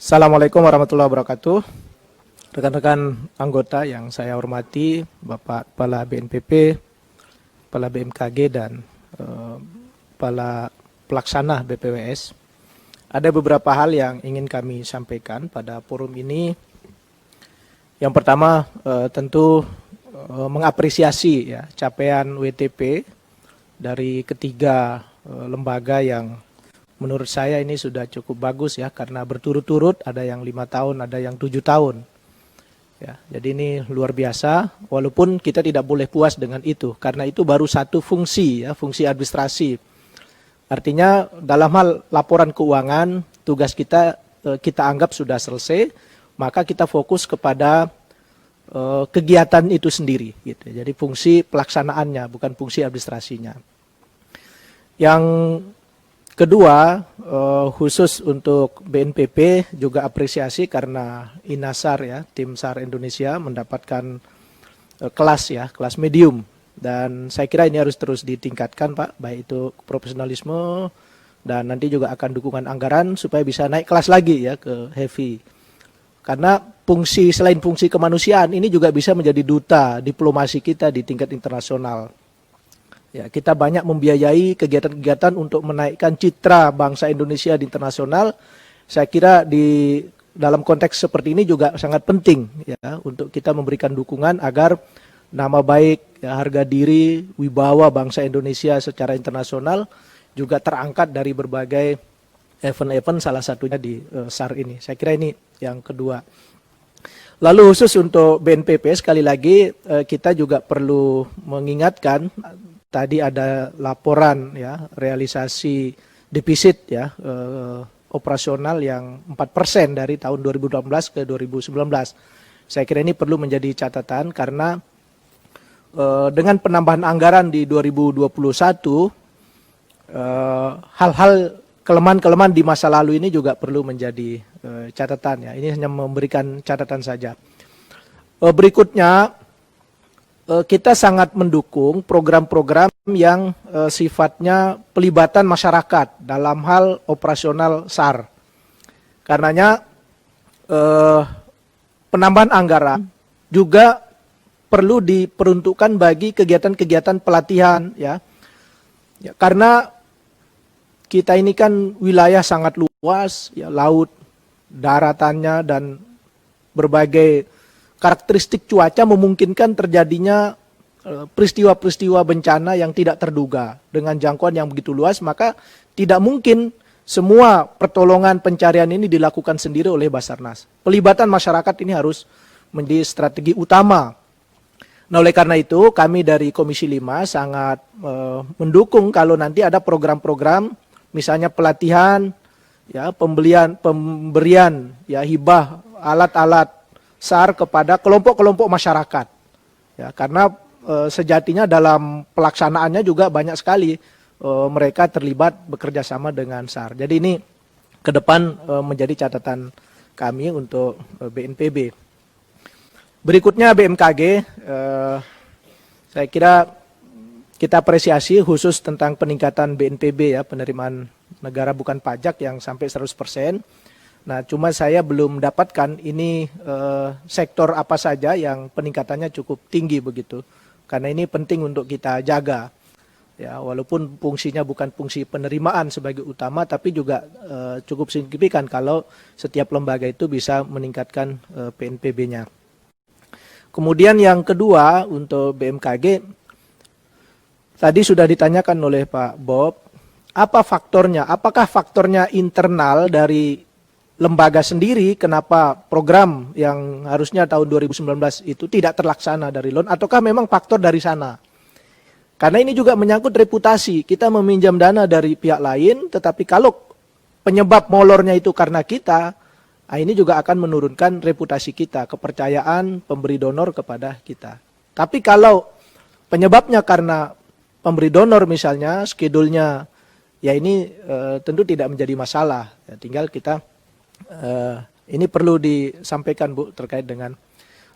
Assalamualaikum warahmatullahi wabarakatuh. Rekan-rekan anggota yang saya hormati, Bapak Kepala BNPB, Kepala BMKG, dan Kepala Pelaksana BPWS. Ada beberapa hal yang ingin kami sampaikan pada forum ini. Yang pertama, tentu mengapresiasi ya capaian WTP dari ketiga lembaga yang menurut saya ini sudah cukup bagus ya, karena berturut-turut, ada yang 5 tahun, ada yang 7 tahun. Ya, jadi ini luar biasa, walaupun kita tidak boleh puas dengan itu, karena itu baru satu fungsi ya, fungsi administrasi. Artinya dalam hal laporan keuangan, tugas kita anggap sudah selesai, maka kita fokus kepada kegiatan itu sendiri. Gitu. Jadi fungsi pelaksanaannya, bukan fungsi administrasinya. Yang kedua, khusus untuk BNPB juga apresiasi karena INASAR ya, tim SAR Indonesia mendapatkan kelas medium, dan saya kira ini harus terus ditingkatkan Pak, baik itu profesionalisme dan nanti juga akan dukungan anggaran supaya bisa naik kelas lagi ya ke heavy. Karena selain fungsi kemanusiaan, ini juga bisa menjadi duta diplomasi kita di tingkat internasional. Ya, kita banyak membiayai kegiatan-kegiatan untuk menaikkan citra bangsa Indonesia di internasional. Saya kira di dalam konteks seperti ini juga sangat penting ya untuk kita memberikan dukungan agar nama baik, ya, harga diri, wibawa bangsa Indonesia secara internasional juga terangkat dari berbagai event-event, salah satunya di SAR ini. Saya kira ini yang kedua. Lalu khusus untuk BNPB sekali lagi kita juga perlu mengingatkan. Tadi ada laporan ya realisasi defisit ya operasional yang 4% dari tahun 2018 ke 2019. Saya kira ini perlu menjadi catatan karena dengan penambahan anggaran di 2021 hal-hal kelemahan-kelemahan di masa lalu ini juga perlu menjadi catatan ya. Ini hanya memberikan catatan saja. Berikutnya, kita sangat mendukung program-program yang sifatnya pelibatan masyarakat dalam hal operasional SAR. Karenanya penambahan anggaran juga perlu diperuntukkan bagi kegiatan-kegiatan pelatihan ya. Karena kita ini kan wilayah sangat luas ya, laut, daratannya, dan berbagai karakteristik cuaca memungkinkan terjadinya peristiwa-peristiwa bencana yang tidak terduga dengan jangkauan yang begitu luas, maka tidak mungkin semua pertolongan pencarian ini dilakukan sendiri oleh Basarnas. Pelibatan masyarakat ini harus menjadi strategi utama. Nah, oleh karena itu kami dari Komisi 5 sangat mendukung kalau nanti ada program-program misalnya pelatihan, ya, pemberian ya hibah alat-alat SAR kepada kelompok-kelompok masyarakat. Ya, karena sejatinya dalam pelaksanaannya juga banyak sekali mereka terlibat bekerja sama dengan SAR. Jadi ini ke depan menjadi catatan kami untuk BNPB. Berikutnya BMKG, saya kira kita apresiasi khusus tentang peningkatan BNPB ya, penerimaan negara bukan pajak yang sampai 100%. Nah, cuma saya belum dapatkan ini sektor apa saja yang peningkatannya cukup tinggi begitu. Karena ini penting untuk kita jaga. Ya, walaupun fungsinya bukan fungsi penerimaan sebagai utama, tapi juga cukup signifikan kalau setiap lembaga itu bisa meningkatkan PNPB-nya. Kemudian yang kedua untuk BMKG, tadi sudah ditanyakan oleh Pak Bob, apa faktornya? Apakah faktornya internal dari lembaga sendiri, kenapa program yang harusnya tahun 2019 itu tidak terlaksana dari loan, ataukah memang faktor dari sana? Karena ini juga menyangkut reputasi, kita meminjam dana dari pihak lain, tetapi kalau penyebab molornya itu karena kita, ini juga akan menurunkan reputasi kita, kepercayaan pemberi donor kepada kita. Tapi kalau penyebabnya karena pemberi donor misalnya, schedule-nya, ya ini tentu tidak menjadi masalah, ya, tinggal kita ini perlu disampaikan Bu terkait dengan.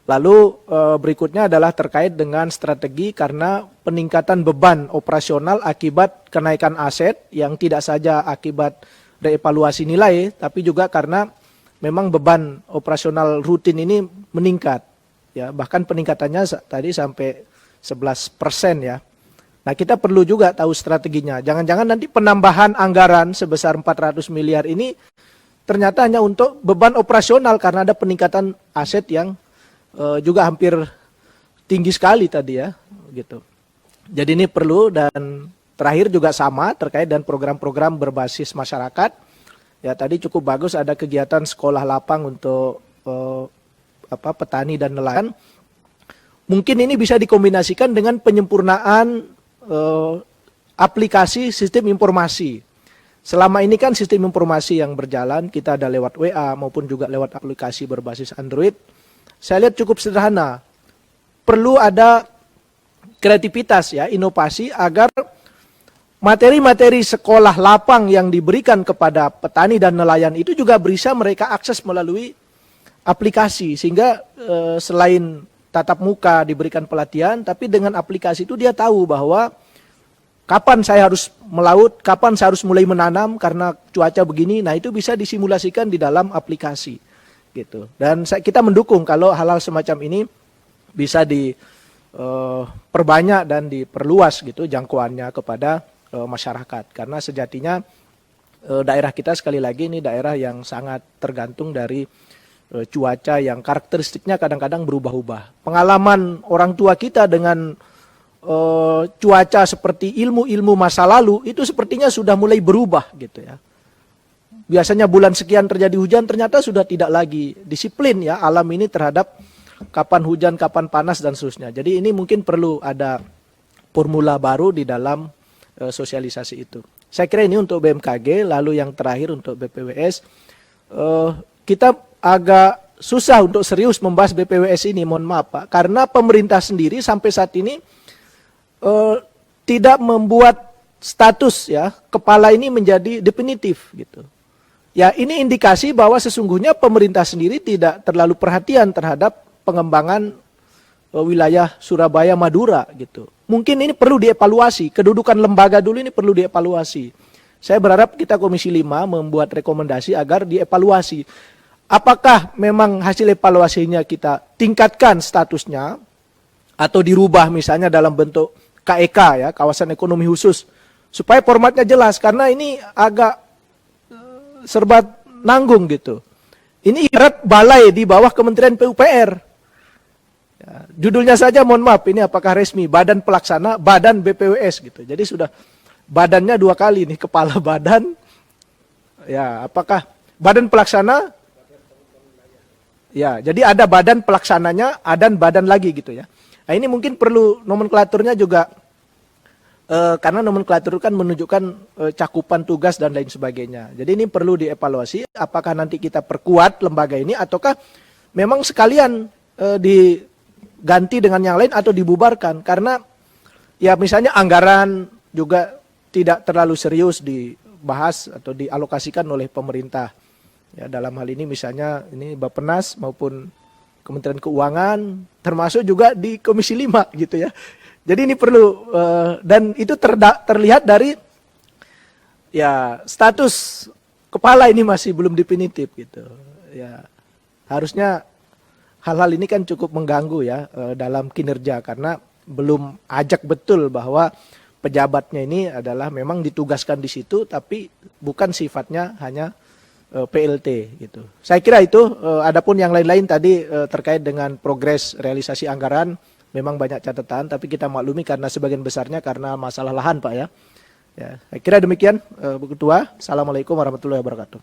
Lalu berikutnya adalah terkait dengan strategi karena peningkatan beban operasional akibat kenaikan aset yang tidak saja akibat reevaluasi nilai, tapi juga karena memang beban operasional rutin ini meningkat. Ya, bahkan peningkatannya tadi sampai 11% ya. Nah, kita perlu juga tahu strateginya. Jangan-jangan nanti penambahan anggaran sebesar 400 miliar ini ternyata hanya untuk beban operasional karena ada peningkatan aset yang juga hampir tinggi sekali tadi ya, gitu. Jadi ini perlu, dan terakhir juga sama terkait dengan program-program berbasis masyarakat. Ya, tadi cukup bagus ada kegiatan sekolah lapang untuk petani dan nelayan. Mungkin ini bisa dikombinasikan dengan penyempurnaan aplikasi sistem informasi. Selama ini kan sistem informasi yang berjalan, kita ada lewat WA maupun juga lewat aplikasi berbasis Android. Saya lihat cukup sederhana. Perlu ada kreativitas ya, inovasi agar materi-materi sekolah lapang yang diberikan kepada petani dan nelayan itu juga bisa mereka akses melalui aplikasi, sehingga selain tatap muka diberikan pelatihan, tapi dengan aplikasi itu dia tahu bahwa kapan saya harus melaut, kapan saya harus mulai menanam karena cuaca begini. Nah, itu bisa disimulasikan di dalam aplikasi gitu. Dan kita mendukung kalau hal-hal semacam ini bisa diperbanyak dan diperluas gitu jangkauannya kepada masyarakat, karena sejatinya daerah kita sekali lagi ini daerah yang sangat tergantung dari cuaca yang karakteristiknya kadang-kadang berubah-ubah. Pengalaman orang tua kita dengan cuaca seperti ilmu-ilmu masa lalu itu sepertinya sudah mulai berubah gitu ya. Biasanya bulan sekian terjadi hujan, ternyata sudah tidak lagi disiplin ya alam ini terhadap kapan hujan, kapan panas dan seterusnya. Jadi ini mungkin perlu ada formula baru di dalam sosialisasi itu. Saya kira ini untuk BMKG, lalu yang terakhir untuk BPWS. Kita agak susah untuk serius membahas BPWS ini, mohon maaf Pak, karena pemerintah sendiri sampai saat ini tidak membuat status ya kepala ini menjadi definitif gitu. Ya, ini indikasi bahwa sesungguhnya pemerintah sendiri tidak terlalu perhatian terhadap pengembangan wilayah Surabaya Madura gitu. Mungkin ini perlu dievaluasi, kedudukan lembaga dulu ini perlu dievaluasi. Saya berharap kita Komisi 5 membuat rekomendasi agar dievaluasi. Apakah memang hasil evaluasinya kita tingkatkan statusnya atau dirubah misalnya dalam bentuk KEK ya, kawasan ekonomi khusus, supaya formatnya jelas, karena ini agak serba nanggung gitu. Ini ibarat balai di bawah Kementerian PUPR. Ya, judulnya saja mohon maaf, ini apakah resmi badan pelaksana, badan BPWS gitu. Jadi sudah badannya dua kali nih, kepala badan. Ya, apakah badan pelaksana? Ya, jadi ada badan pelaksananya, ada badan lagi gitu ya. Nah, ini mungkin perlu nomenklaturnya juga, karena nomenklatur kan menunjukkan cakupan tugas dan lain sebagainya. Jadi ini perlu dievaluasi, apakah nanti kita perkuat lembaga ini, ataukah memang sekalian diganti dengan yang lain atau dibubarkan. Karena ya misalnya anggaran juga tidak terlalu serius dibahas atau dialokasikan oleh pemerintah. Ya, dalam hal ini misalnya ini Bappenas maupun Kementerian Keuangan, termasuk juga di Komisi 5 gitu ya. Jadi ini perlu, dan itu terlihat dari ya status kepala ini masih belum definitif gitu. Ya, harusnya hal-hal ini kan cukup mengganggu ya dalam kinerja, karena belum ajak betul bahwa pejabatnya ini adalah memang ditugaskan di situ, tapi bukan sifatnya hanya PLT gitu. Saya kira itu. Adapun yang lain-lain tadi terkait dengan progres realisasi anggaran, memang banyak catatan, tapi kita maklumi karena sebagian besarnya karena masalah lahan Pak ya. Ya, saya kira demikian Bu Ketua. Assalamualaikum warahmatullahi wabarakatuh.